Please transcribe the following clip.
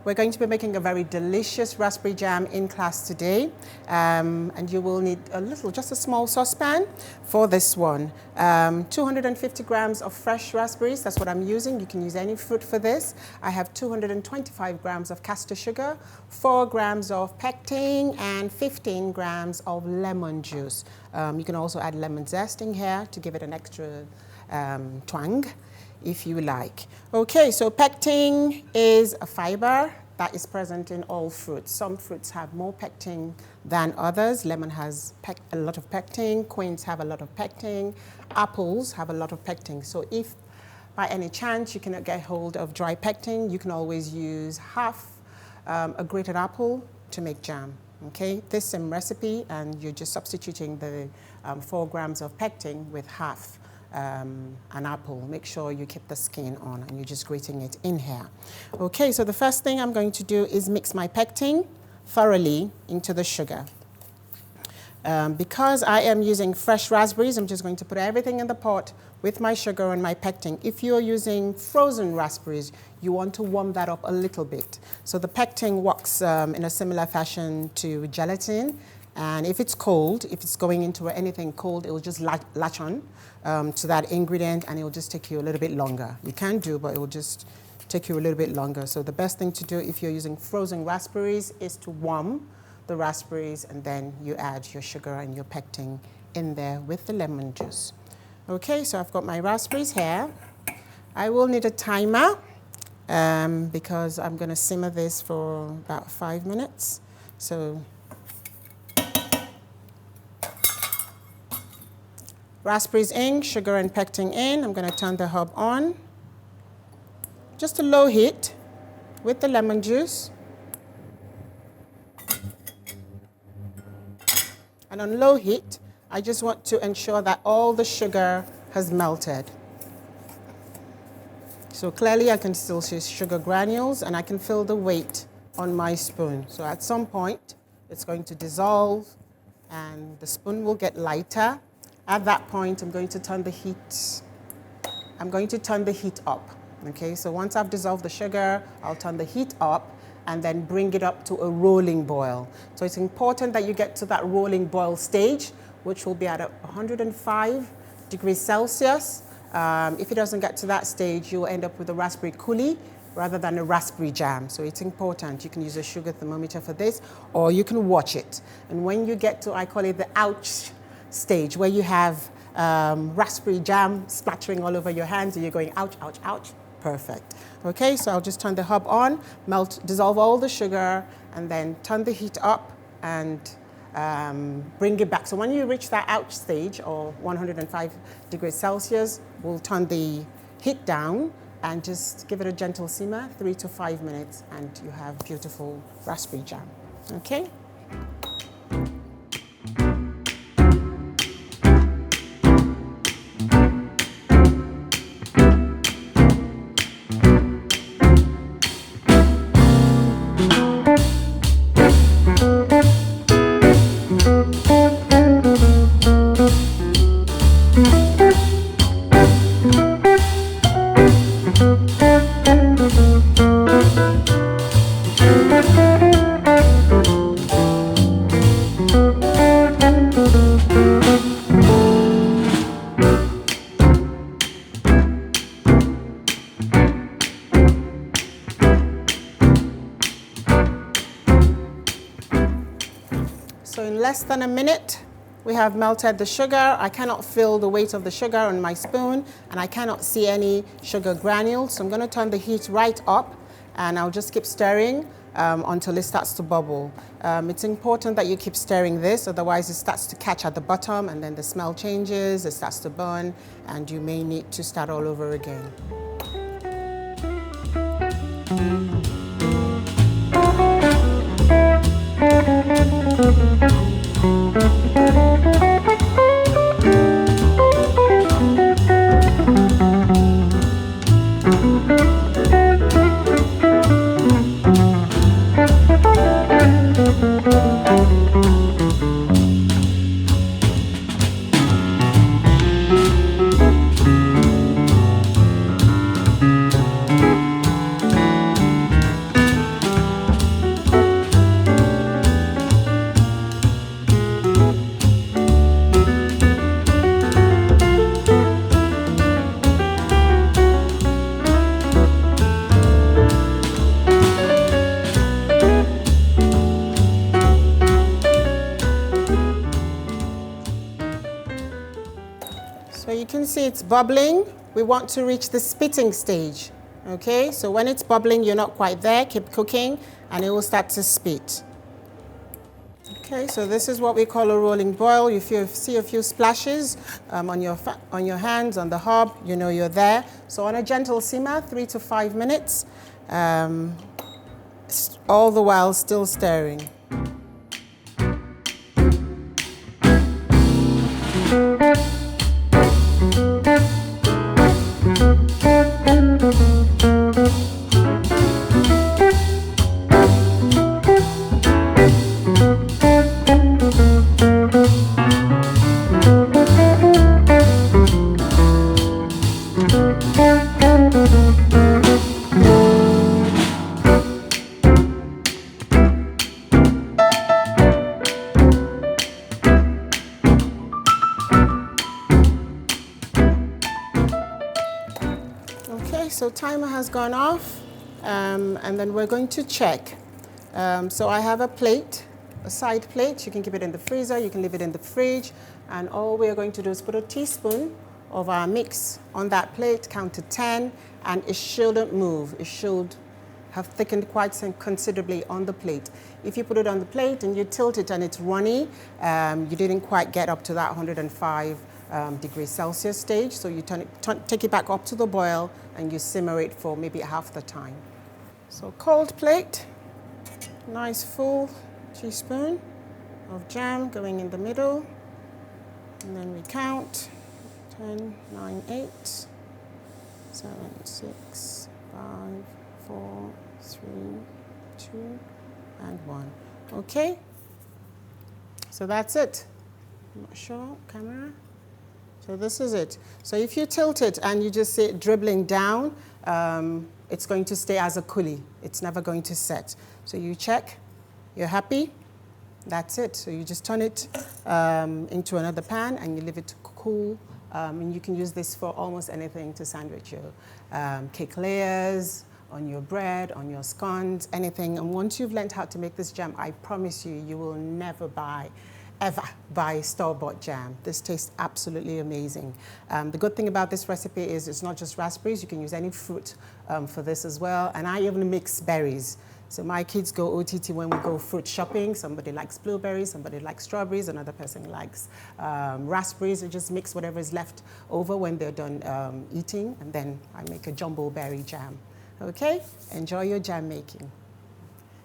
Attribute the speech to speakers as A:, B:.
A: We're going to be making a very delicious raspberry jam in class today, and you will need just a small saucepan for this one. 250 grams of fresh raspberries, that's what I'm using. You can use any fruit for this. I have 225 grams of castor sugar, 4 grams of pectin, and 15 grams of lemon juice. You can also add lemon zest in here to give it an extra twang, if you like. Okay, so pectin is a fiber that is present in all fruits. Some fruits have more pectin than others. Lemon has a lot of pectin, quince have a lot of pectin, apples have a lot of pectin. So if by any chance you cannot get hold of dry pectin, you can always use half a grated apple to make jam. Okay, this same recipe, and you're just substituting the 4 grams of pectin with half an apple. Make sure you keep the skin on, and you're just grating it in here. Okay, so the first thing I'm going to do is mix my pectin thoroughly into the sugar. Because I am using fresh raspberries, I'm just going to put everything in the pot with my sugar and my pectin. If you're using frozen raspberries, you want to warm that up a little bit. So the pectin works in a similar fashion to gelatin. And if it's cold, if it's going into anything cold, it will just latch on to that ingredient, and it will just take you a little bit longer. You can do, but it will just take you a little bit longer. So the best thing to do if you're using frozen raspberries is to warm the raspberries, and then you add your sugar and your pectin in there with the lemon juice. Okay, so I've got my raspberries here. I will need a timer because I'm going to simmer this for about 5 minutes. So raspberries in, sugar and pectin in. I'm going to turn the hob on. Just a low heat with the lemon juice. And on low heat, I just want to ensure that all the sugar has melted. So clearly I can still see sugar granules, and I can feel the weight on my spoon. So at some point, it's going to dissolve and the spoon will get lighter. At that point, I'm going to turn the heat up. Okay, so once I've dissolved the sugar, I'll turn the heat up and then bring it up to a rolling boil. So it's important that you get to that rolling boil stage, which will be at 105 degrees Celsius. If it doesn't get to that stage, you'll end up with a raspberry coulis rather than a raspberry jam. So it's important. You can use a sugar thermometer for this, or you can watch it. And when you get to, I call it the ouch stage, where you have raspberry jam splattering all over your hands and you're going ouch, ouch, ouch, perfect. Okay, so I'll just turn the hob on, dissolve all the sugar, and then turn the heat up and bring it back. So when you reach that ouch stage, or 105 degrees Celsius, we'll turn the heat down and just give it a gentle simmer, 3 to 5 minutes, and you have beautiful raspberry jam. Okay? So in less than a minute, we have melted the sugar. I cannot feel the weight of the sugar on my spoon, and I cannot see any sugar granules. So I'm going to turn the heat right up, and I'll just keep stirring until it starts to bubble. It's important that you keep stirring this, otherwise it starts to catch at the bottom, and then the smell changes, it starts to burn, and you may need to start all over again. see it's bubbling, we want to reach the spitting stage. Okay, so when it's bubbling, you're not quite there, keep cooking, and it will start to spit. Okay, so this is what we call a rolling boil. If you see a few splashes on your hands, on the hob, you know you're there. So on a gentle simmer, 3 to 5 minutes, all the while still stirring. So timer has gone off, and then we're going to check. So I have a plate, a side plate. You can keep it in the freezer, you can leave it in the fridge, and all we're going to do is put a teaspoon of our mix on that plate, count to 10, and it shouldn't move. It should have thickened quite considerably on the plate. If you put it on the plate and you tilt it and it's runny, you didn't quite get up to that 105 degrees Celsius stage, so you take it back up to the boil and you simmer it for maybe half the time. So cold plate, nice full teaspoon of jam going in the middle, and then we count 10, 9, 8, 7, 6, 5, 4, 3, 2, and 1. Okay, so that's it. I'm not sure, camera. So this is it. So if you tilt it and you just see it dribbling down, it's going to stay as a coulis. It's never going to set. So you check, you're happy, that's it. So you just turn it into another pan and you leave it to cool. And you can use this for almost anything to sandwich your cake layers, on your bread, on your scones, anything. And once you've learned how to make this jam, I promise you, you will never ever buy store-bought jam. This tastes absolutely amazing. The good thing about this recipe is it's not just raspberries. You can use any fruit for this as well. And I even mix berries. So my kids go OTT when we go fruit shopping. Somebody likes blueberries, somebody likes strawberries, another person likes raspberries. I just mix whatever is left over when they're done eating, and then I make a jumbo berry jam. Okay, enjoy your jam making.